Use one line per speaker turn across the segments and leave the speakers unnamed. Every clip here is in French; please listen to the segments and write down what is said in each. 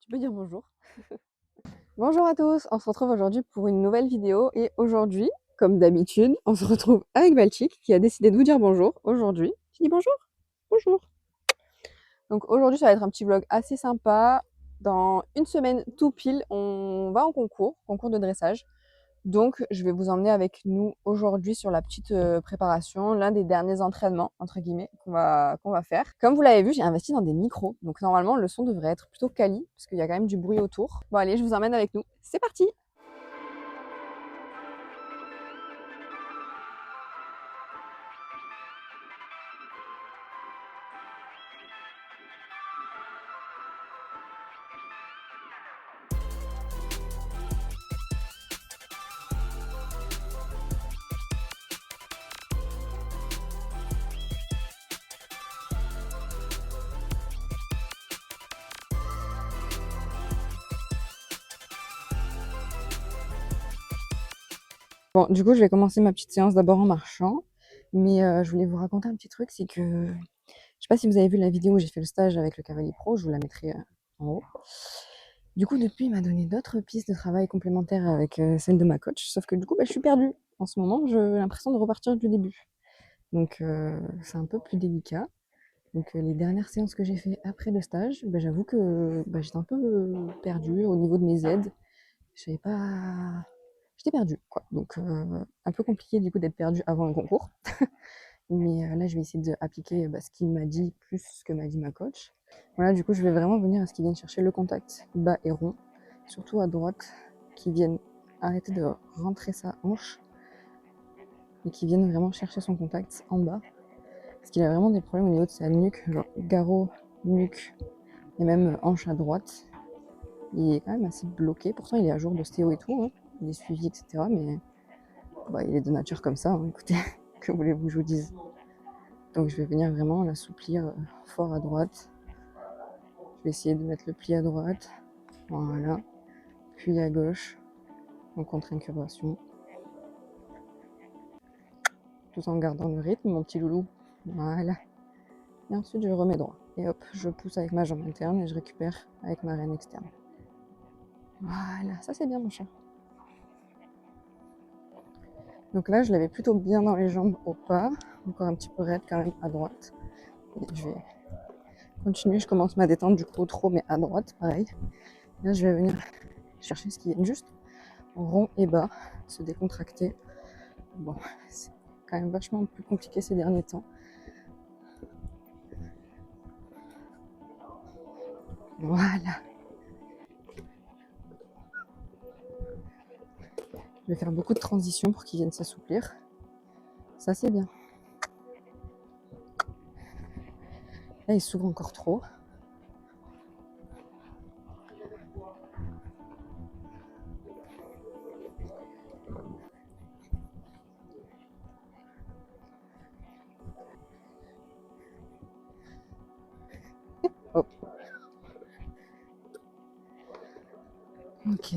Tu peux dire bonjour. Bonjour à tous, on se retrouve aujourd'hui pour une nouvelle vidéo et aujourd'hui, comme d'habitude, on se retrouve avec Baltic qui a décidé de vous dire bonjour aujourd'hui. Tu dis bonjour? Bonjour. Donc aujourd'hui, ça va être un petit vlog assez sympa. Dans une semaine tout pile, on va en concours de dressage. Donc, je vais vous emmener avec nous aujourd'hui sur la petite préparation, l'un des derniers entraînements, entre guillemets, qu'on va faire. Comme vous l'avez vu, j'ai investi dans des micros. Donc, normalement, le son devrait être plutôt quali, parce qu'il y a quand même du bruit autour. Bon, allez, je vous emmène avec nous. C'est parti! Bon, du coup, je vais commencer ma petite séance d'abord en marchant. Mais je voulais vous raconter un petit truc, c'est que je sais pas si vous avez vu la vidéo où j'ai fait le stage avec le Cavalli Pro, je vous la mettrai en haut. Du coup, depuis, il m'a donné d'autres pistes de travail complémentaires avec celle de ma coach. Sauf que du coup, je suis perdue. En ce moment, j'ai l'impression de repartir du début. Donc, c'est un peu plus délicat. Donc, les dernières séances que j'ai fait après le stage, j'avoue que j'étais un peu perdue au niveau de mes aides. Je savais pas... J'étais perdue, quoi. Donc, un peu compliqué du coup d'être perdue avant un concours. Mais là, je vais essayer d'appliquer ce qu'il m'a dit plus ce que m'a dit ma coach. Voilà, du coup, je vais vraiment venir à ce qu'ils viennent chercher le contact bas et rond, surtout à droite, qui viennent arrêter de rentrer sa hanche et qui viennent vraiment chercher son contact en bas. Parce qu'il a vraiment des problèmes au niveau de sa nuque, genre garrot, nuque et même hanche à droite. Il est quand même assez bloqué, pourtant il est à jour d'ostéo et tout, hein. Il est suivi, etc. Mais il est de nature comme ça, hein. Écoutez, que voulez-vous que je vous dise? Donc je vais venir vraiment l'assouplir fort à droite. Je vais essayer de mettre le pli à droite, voilà, puis à gauche, en contre-incurvation, tout en gardant le rythme, mon petit loulou, voilà. Et ensuite je remets droit, et hop, je pousse avec ma jambe interne et je récupère avec ma reine externe. Voilà, ça c'est bien mon chat. Donc là, je l'avais plutôt bien dans les jambes au pas, encore un petit peu raide quand même à droite. Et je vais continuer, je commence ma détente du coup trop, mais à droite, pareil. Là, je vais venir chercher ce qui est juste rond et bas, se décontracter. Bon, c'est quand même vachement plus compliqué ces derniers temps. Voilà. Je vais faire beaucoup de transitions pour qu'ils viennent s'assouplir. Ça, c'est bien. Là, il s'ouvre encore trop. Hop. Ok.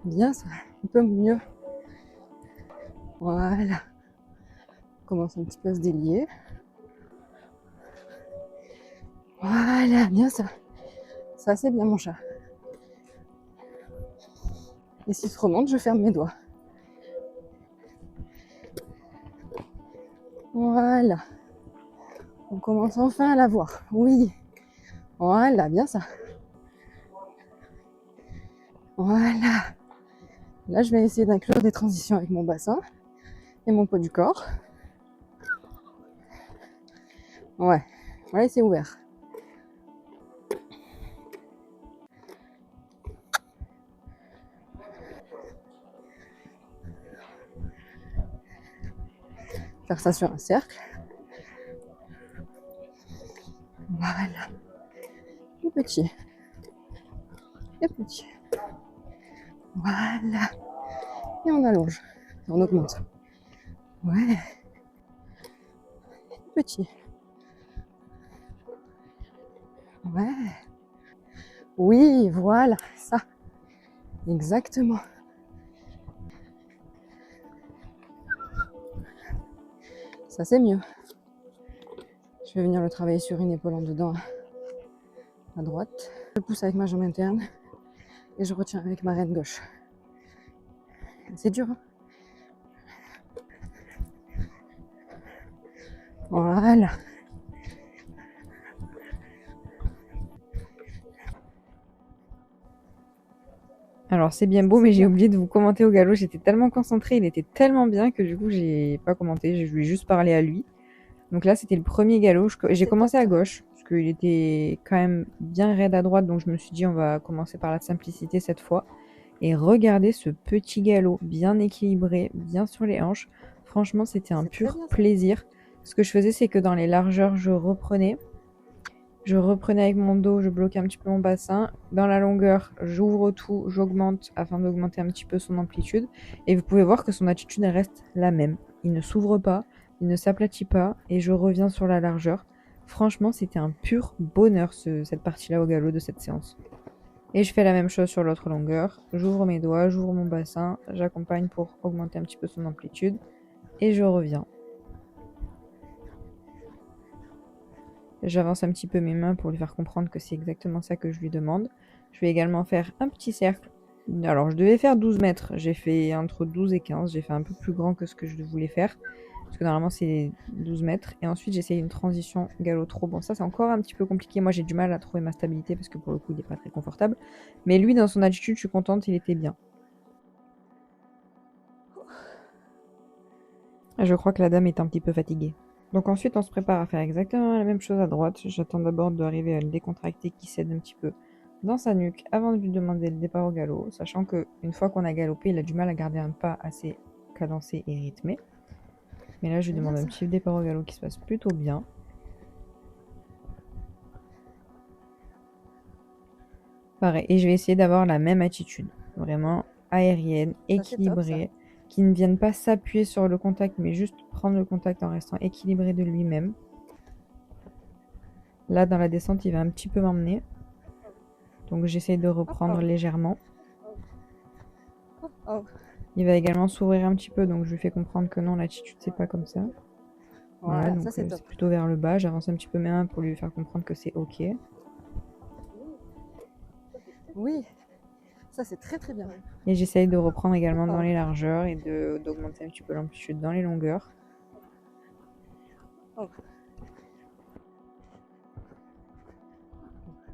Bien, ça. Un peu mieux. Voilà. On commence un petit peu à se délier. Voilà, bien ça. Ça, c'est bien mon chat. Et s'il se remonte, je ferme mes doigts. Voilà. On commence enfin à la voir. Oui. Voilà, bien ça. Voilà. Là, je vais essayer d'inclure des transitions avec mon bassin et mon poids du corps. Ouais. Voilà, c'est ouvert. Faire ça sur un cercle. Voilà. Et petit. Et petit. Voilà. Et on allonge. Et on augmente. Ouais. Et petit. Ouais. Oui, voilà. Ça. Exactement. Ça, c'est mieux. Je vais venir le travailler sur une épaule en dedans à droite. Je pousse avec ma jambe interne et je retiens avec ma reine gauche. C'est dur, hein? Voilà. Alors c'est bien beau, mais j'ai oublié de vous commenter au galop. J'étais tellement concentrée, il était tellement bien que du coup j'ai pas commenté. Je lui ai juste parlé à lui. Donc là c'était le premier galop. J'ai commencé à gauche parce qu'il était quand même bien raide à droite. Donc je me suis dit on va commencer par la simplicité cette fois. Et regardez ce petit galop bien équilibré, bien sur les hanches. Franchement c'était un pur plaisir. Ce que je faisais c'est que dans les largeurs je reprenais. Je reprenais avec mon dos, je bloquais un petit peu mon bassin. Dans la longueur, j'ouvre tout, j'augmente afin d'augmenter un petit peu son amplitude. Et vous pouvez voir que son attitude elle reste la même. Il ne s'ouvre pas, il ne s'aplatit pas et je reviens sur la largeur. Franchement, c'était un pur bonheur cette partie-là au galop de cette séance. Et je fais la même chose sur l'autre longueur. J'ouvre mes doigts, j'ouvre mon bassin, j'accompagne pour augmenter un petit peu son amplitude et je reviens. J'avance un petit peu mes mains pour lui faire comprendre que c'est exactement ça que je lui demande. Je vais également faire un petit cercle. Alors, je devais faire 12 mètres. J'ai fait entre 12 et 15. J'ai fait un peu plus grand que ce que je voulais faire. Parce que normalement, c'est 12 mètres. Et ensuite, j'essaye une transition galop-trot. Bon, ça, c'est encore un petit peu compliqué. Moi, j'ai du mal à trouver ma stabilité parce que pour le coup, il n'est pas très confortable. Mais lui, dans son attitude, je suis contente. Il était bien. Je crois que la dame est un petit peu fatiguée. Donc ensuite, on se prépare à faire exactement la même chose à droite. J'attends d'abord d'arriver à le décontracter qui cède un petit peu dans sa nuque avant de lui demander le départ au galop, sachant que une fois qu'on a galopé, il a du mal à garder un pas assez cadencé et rythmé. Mais là, je lui demande un petit départ au galop qui se passe plutôt bien. Pareil, et je vais essayer d'avoir la même attitude, vraiment aérienne, équilibrée, qui ne vienne pas s'appuyer sur le contact, mais juste prendre le contact en restant équilibré de lui-même. Là, dans la descente, il va un petit peu m'emmener. Donc j'essaie de reprendre légèrement. Il va également s'ouvrir un petit peu, donc je lui fais comprendre que non, l'attitude c'est pas comme ça. Voilà, donc c'est plutôt vers le bas. J'avance un petit peu mes mains pour lui faire comprendre que c'est ok.
Oui, ça c'est très très bien.
Et j'essaye de reprendre également dans les largeurs et d'augmenter un petit peu l'amplitude dans les longueurs.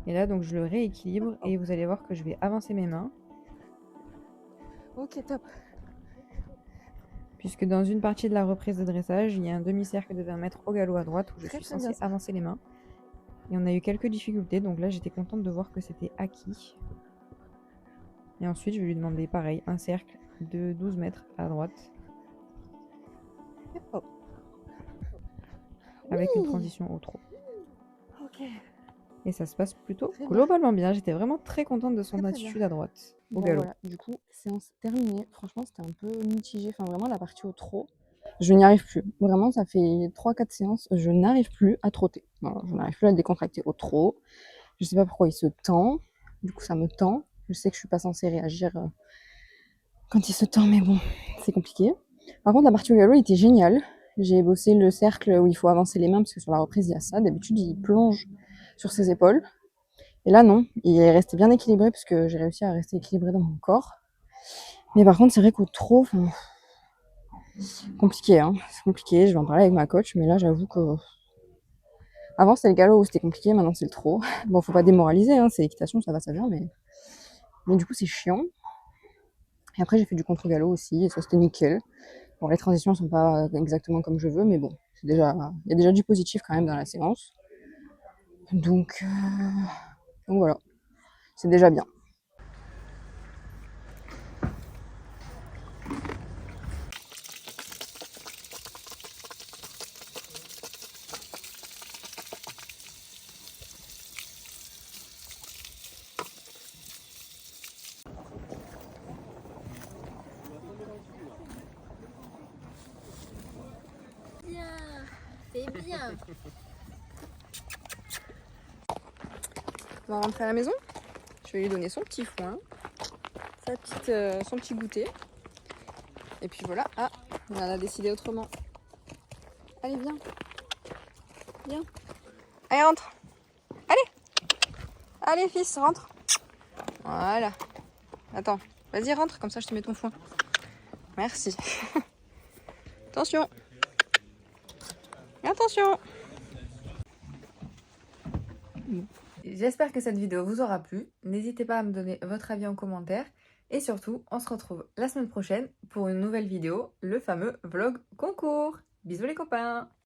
Et là, donc je le rééquilibre et vous allez voir que je vais avancer mes mains.
Ok, top.
Puisque dans une partie de la reprise de dressage, il y a un demi-cercle de 20 mètres au galop à droite où je suis censée avancer les mains. Et on a eu quelques difficultés, donc là j'étais contente de voir que c'était acquis. Et ensuite je vais lui demander pareil, un cercle de 12 mètres à droite. Avec une transition au trot.
Ok.
Et ça se passe plutôt globalement bien. J'étais vraiment très contente de son attitude à droite au galop.
Voilà, du coup, séance terminée. Franchement, c'était un peu mitigé. Enfin, vraiment, la partie au trot, je n'y arrive plus. Vraiment, ça fait 3-4 séances, je n'arrive plus à trotter. Voilà, je n'arrive plus à le décontracter au trot. Je sais pas pourquoi il se tend. Du coup, ça me tend. Je sais que je suis pas censée réagir quand il se tend, mais bon, c'est compliqué. Par contre, la partie au galop était géniale. J'ai bossé le cercle où il faut avancer les mains parce que sur la reprise, il y a ça. D'habitude, il plonge sur ses épaules. Et là, non. Il est resté bien équilibré parce que j'ai réussi à rester équilibré dans mon corps. Mais par contre, c'est vrai qu'au trot, compliqué, hein. C'est compliqué. Je vais en parler avec ma coach, mais là, j'avoue que avant, c'était le galop où c'était compliqué. Maintenant, c'est le trot. Bon, faut pas démoraliser, hein. C'est l'équitation, ça va, ça vient, mais du coup, c'est chiant. Et après, j'ai fait du contre-galop aussi, et ça, c'était nickel. Bon, les transitions sont pas exactement comme je veux, mais bon, il y a déjà du positif quand même dans la séance. Donc voilà, c'est déjà bien.
C'est bien. On va rentrer à la maison. Je vais lui donner son petit foin, son petit goûter. Et puis voilà. Ah, on a décidé autrement. Allez, viens. Viens. Allez, rentre. Allez, fils, rentre. Voilà. Attends, vas-y, rentre, comme ça je te mets ton foin. Merci. Attention. Attention. J'espère que cette vidéo vous aura plu. N'hésitez pas à me donner votre avis en commentaire. Et surtout, on se retrouve la semaine prochaine pour une nouvelle vidéo, le fameux vlog concours. Bisous les copains!